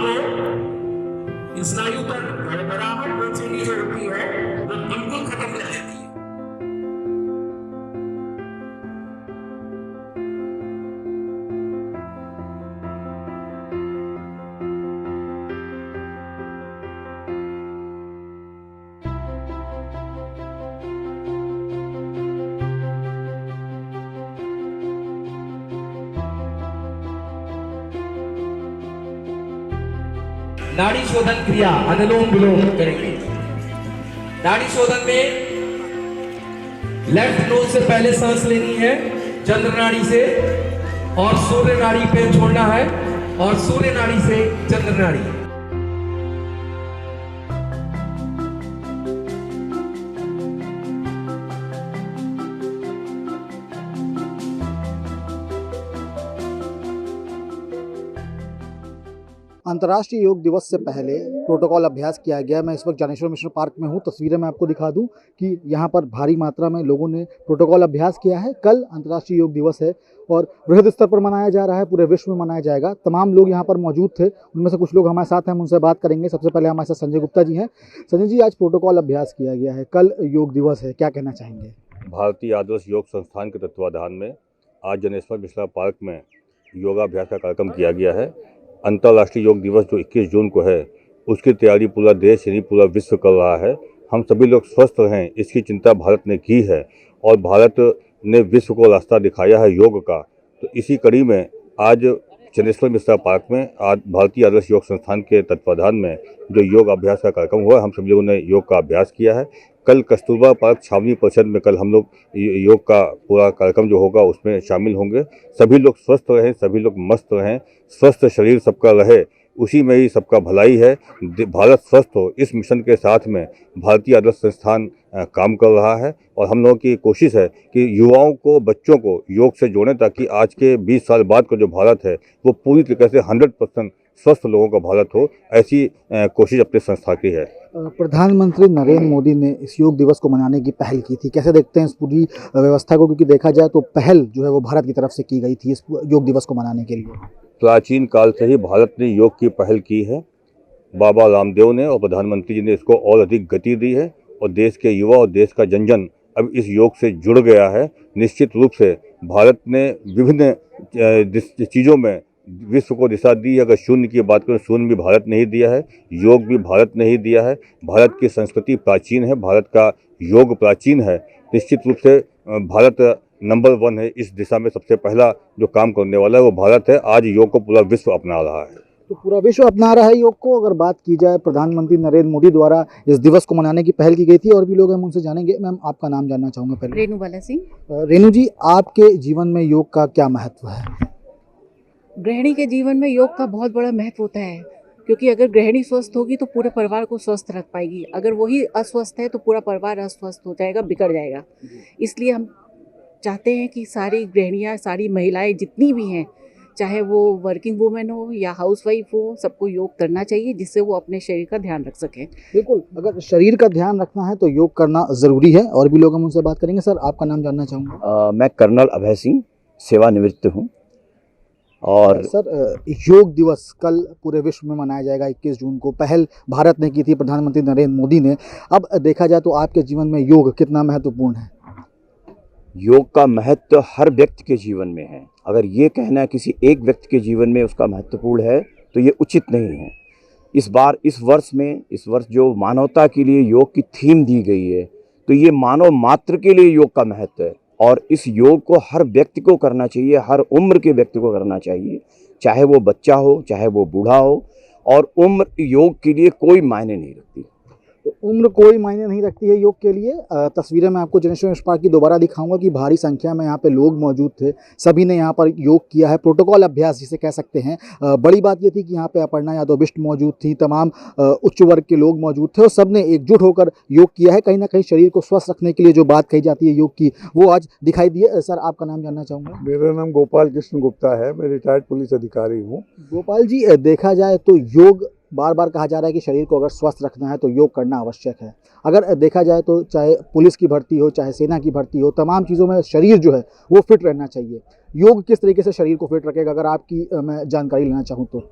को स्नायु पर बराबर बेचैनी जो होती है वो बिल्कुल खत्म कर देती है। नाड़ी शोधन क्रिया अनुलोम विलोम करेंगे। नाड़ी शोधन में लेफ्ट नोज से पहले सांस लेनी है चंद्र नाड़ी से, और सूर्य नाड़ी पे छोड़ना है, और सूर्य नाड़ी से चंद्र नाड़ी। अंतर्राष्ट्रीय योग दिवस से पहले प्रोटोकॉल अभ्यास किया गया। मैं इस वक्त ज्ञानेश्वर मिश्र पार्क में हूँ। तस्वीरें मैं आपको दिखा दूं कि यहाँ पर भारी मात्रा में लोगों ने प्रोटोकॉल अभ्यास किया है। कल अंतर्राष्ट्रीय योग दिवस है और बृहद स्तर पर मनाया जा रहा है, पूरे विश्व में मनाया जाएगा। तमाम लोग यहाँ पर मौजूद थे, उनमें से कुछ लोग हमारे साथ हैं, हम उनसे बात करेंगे। सबसे पहले हमारे साथ संजय गुप्ता जी हैं। संजय जी, आज प्रोटोकॉल अभ्यास किया गया है, कल योग दिवस है, क्या कहना चाहेंगे? भारतीय आदर्श योग संस्थान के तत्वाधान में आज ज्ञानेश्वर मिश्रा पार्क में योगाभ्यास का कार्यक्रम किया गया है। अंतर्राष्ट्रीय योग दिवस जो 21 जून को है, उसकी तैयारी पूरा देश यानी पूरा विश्व कर रहा है। हम सभी लोग स्वस्थ रहें, इसकी चिंता भारत ने की है और भारत ने विश्व को रास्ता दिखाया है योग का। तो इसी कड़ी में आज ज्ञानेश्वर मिश्रा पार्क में आज भारतीय आदर्श योग संस्थान के तत्वाधान में जो योग अभ्यास का कार्यक्रम हुआ, हम सभी लोगों ने योग का अभ्यास किया है। कल कस्तूरबा पार्क छावनी परिषद में कल हम लोग योग का पूरा कार्यक्रम जो होगा उसमें शामिल होंगे। सभी लोग स्वस्थ रहें, सभी लोग मस्त रहें, स्वस्थ शरीर सबका रहे, उसी में ही सबका भलाई है। भारत स्वस्थ हो, इस मिशन के साथ में भारतीय आदर्श संस्थान काम कर रहा है और हम लोगों की कोशिश है कि युवाओं को, बच्चों को योग से जोड़ें, ताकि आज के 20 साल बाद का जो भारत है वो पूरी तरीके से 100% स्वस्थ लोगों का भारत हो। ऐसी कोशिश अपने संस्था की है। प्रधानमंत्री नरेंद्र मोदी ने इस योग दिवस को मनाने की पहल की थी, कैसे देखते हैं इस पूरी व्यवस्था को? क्योंकि देखा जाए तो पहल जो है वो भारत की तरफ से की गई थी इस योग दिवस को मनाने के लिए। प्राचीन काल से ही भारत ने योग की पहल की है। बाबा रामदेव ने और प्रधानमंत्री जी ने इसको और अधिक गति दी है और देश के युवा और देश का जन जन अब इस योग से जुड़ गया है। निश्चित रूप से भारत ने विभिन्न चीज़ों में विश्व को दिशा दी। अगर शून्य की बात करें, शून्य भी भारत ने ही दिया है, योग भी भारत ने ही दिया है। भारत की संस्कृति प्राचीन है, भारत का योग प्राचीन है। निश्चित रूप से भारत नंबर 1 है इस दिशा में। सबसे पहला जो काम करने वाला है वो भारत है। आज योग को पूरा विश्व अपना रहा है। तो पूरा विश्व अपना रहा है योग को। अगर बात की जाए, प्रधानमंत्री नरेंद्र मोदी द्वारा इस दिवस को मनाने की पहल की गई थी और भी लोग हम उनसे जानेंगे। मैम, आपका नाम जानना चाहूँगा पहले। रेणु बाला सिंह। रेणु जी, आपके जीवन में योग का क्या महत्व है? गृहिणी के जीवन में योग का बहुत बड़ा महत्व होता है, क्योंकि अगर गृहिणी स्वस्थ होगी तो पूरे परिवार को स्वस्थ रख पाएगी। अगर वही अस्वस्थ है तो पूरा परिवार अस्वस्थ हो जाएगा, बिगड़ जाएगा। इसलिए हम चाहते हैं कि सारी गृहिणियाँ, सारी महिलाएं जितनी भी हैं, चाहे वो वर्किंग वूमेन हो या हाउसवाइफ हो, सबको योग करना चाहिए, जिससे वो अपने शरीर का ध्यान रख सकें। बिल्कुल, अगर शरीर का ध्यान रखना है तो योग करना ज़रूरी है। और भी लोग हम उनसे बात करेंगे। सर, आपका नाम जानना चाहूँगा। मैं कर्नल अभय सिंह, सेवानिवृत्त हूँ। और सर, योग दिवस कल पूरे विश्व में मनाया जाएगा 21 जून को। पहल भारत ने की थी, प्रधानमंत्री नरेंद्र मोदी ने। अब देखा जाए तो आपके जीवन में योग कितना महत्वपूर्ण है? योग का महत्व हर व्यक्ति के जीवन में है। अगर ये कहना किसी एक व्यक्ति के जीवन में उसका महत्वपूर्ण है तो ये उचित नहीं है। इस वर्ष जो मानवता के लिए योग की थीम दी गई है, तो ये मानव मात्र के लिए योग का महत्व है और इस योग को हर व्यक्ति को करना चाहिए, हर उम्र के व्यक्ति को करना चाहिए, चाहे वो बच्चा हो, चाहे वो बूढ़ा हो। और उम्र योग के लिए कोई मायने नहीं रखती। तो उम्र कोई मायने नहीं रखती है योग के लिए। तस्वीरें मैं आपको ज्ञानेश्वर मिश्र पार्क की दोबारा दिखाऊंगा कि भारी संख्या में यहाँ पे लोग मौजूद थे। सभी ने यहाँ पर योग किया है, प्रोटोकॉल अभ्यास जिसे कह सकते हैं। बड़ी बात ये थी कि यहाँ पे अपर्णा यादव बिष्ट मौजूद थी, तमाम उच्च वर्ग के लोग मौजूद थे और सब ने एकजुट होकर योग किया है। कहीं ना कहीं शरीर को स्वस्थ रखने के लिए जो बात कही जाती है योग की, वो आज दिखाई दी है। सर, आपका नाम जानना चाहूँगा। मेरा नाम गोपाल कृष्ण गुप्ता है, मैं रिटायर्ड पुलिस अधिकारी हूँ। गोपाल जी, देखा जाए तो योग, बार बार कहा जा रहा है कि शरीर को अगर स्वस्थ रखना है तो योग करना आवश्यक है। अगर देखा जाए तो चाहे पुलिस की भर्ती हो, चाहे सेना की भर्ती हो, तमाम चीज़ों में शरीर जो है वो फिट रहना चाहिए। योग किस तरीके से शरीर को फिट रखेगा, अगर आपकी मैं जानकारी लेना चाहूँ तो?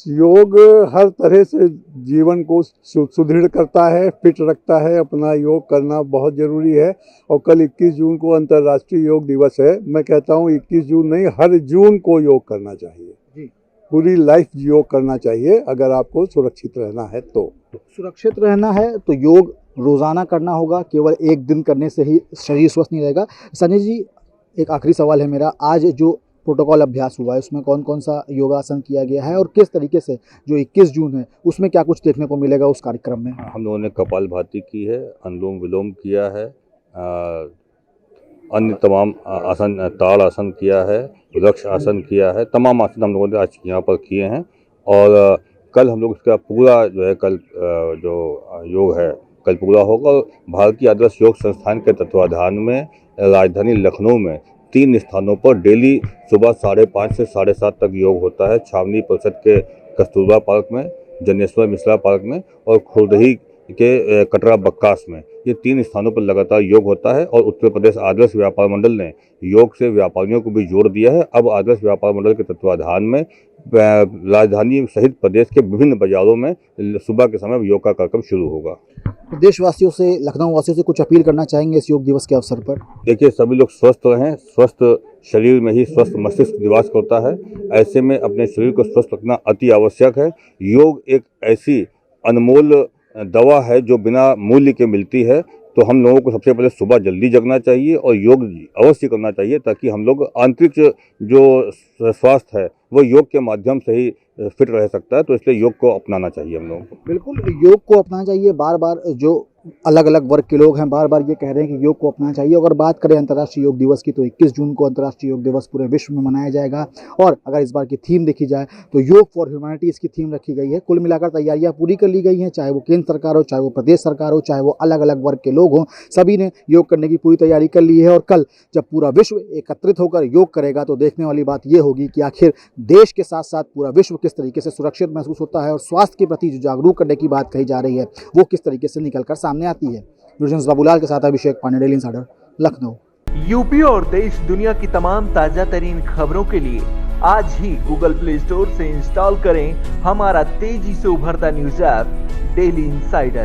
योग हर तरह से जीवन को सुदृढ़ करता है, फिट रखता है। अपना योग करना बहुत ज़रूरी है। और कल 21 जून को अंतर्राष्ट्रीय योग दिवस है। मैं कहता हूँ 21 जून नहीं, हर जून को योग करना चाहिए जी। पूरी लाइफ योग करना चाहिए अगर आपको सुरक्षित रहना है तो। सुरक्षित रहना है तो योग रोज़ाना करना होगा, केवल एक दिन करने से ही शरीर स्वस्थ नहीं रहेगा। संजय जी, एक आखिरी सवाल है मेरा, आज जो प्रोटोकॉल अभ्यास हुआ है उसमें कौन कौन सा योगासन किया गया है और किस तरीके से जो 21 जून है उसमें क्या कुछ देखने को मिलेगा उस कार्यक्रम में? हम लोगों ने कपालभाति की है, अनुलोम विलोम किया है, अन्य तमाम आसन, ताड़ आसन किया है, वृक्ष आसन किया है, तमाम आसन हम लोगों ने आज यहाँ पर किए हैं। और कल हम लोग इसका पूरा जो है कल जो योग है कल पूरा होगा। और भारतीय आदर्श योग संस्थान के तत्वाधान में राजधानी लखनऊ में 3 स्थानों पर डेली सुबह 5:30 से 7:30 तक योग होता है। छावनी परिषद के कस्तूरबा पार्क में, जनेश्वर मिश्रा पार्क में और खुर्दही के कटरा बक्कास में, ये 3 स्थानों पर लगातार योग होता है। और उत्तर प्रदेश आदर्श व्यापार मंडल ने योग से व्यापारियों को भी जोड़ दिया है। अब आदर्श व्यापार मंडल के तत्वाधान में राजधानी सहित प्रदेश के विभिन्न बाजारों में सुबह के समय योग का कार्यक्रम शुरू होगा। देशवासियों से, लखनऊ वासियों से कुछ अपील करना चाहेंगे इस योग दिवस के अवसर पर? देखिए, सभी लोग स्वस्थ रहें। स्वस्थ शरीर में ही स्वस्थ मस्तिष्क निवास करता है। ऐसे में अपने शरीर को स्वस्थ रखना अति आवश्यक है। योग एक ऐसी अनमोल दवा है जो बिना मूल्य के मिलती है। तो हम लोगों को सबसे पहले सुबह जल्दी जगना चाहिए और योग अवश्य करना चाहिए, ताकि हम लोग आंतरिक जो स्वास्थ्य है वो योग के माध्यम से ही फिट रह सकता है। तो इसलिए योग को अपनाना चाहिए हम लोगों को। बिल्कुल, योग को अपनाना चाहिए। बार बार जो अलग अलग वर्ग के लोग हैं बार बार ये कह रहे हैं कि योग को अपनाना चाहिए। अगर बात करें अंतर्राष्ट्रीय योग दिवस की तो 21 जून को अंतर्राष्ट्रीय योग दिवस पूरे विश्व में मनाया जाएगा। और अगर इस बार की थीम देखी जाए तो योग फॉर ह्यूमैनिटी इसकी थीम रखी गई है। कुल मिलाकर तैयारियां पूरी कर ली गई हैं, चाहे वो केंद्र सरकार हो, चाहे वो प्रदेश सरकार हो, चाहे वो अलग अलग वर्ग के लोग हों, सभी ने योग करने की पूरी तैयारी कर ली है। और कल जब पूरा विश्व एकत्रित होकर योग करेगा तो देखने वाली बात ये होगी कि आखिर देश के साथ साथ पूरा विश्व किस तरीके से सुरक्षित महसूस होता है और स्वास्थ्य के प्रति जो जागरूक करने की बात कही जा रही है वो किस तरीके से निकल कर सामने आती है। बाबूलाल के साथ Abhishek Pandey, daily insider, Lucknow. UP और देश दुनिया की तमाम ताजा तरीन खबरों के लिए आज ही गूगल प्ले स्टोर से इंस्टॉल करें हमारा तेजी से उभरता न्यूज ऐप डेली इंसाइडर।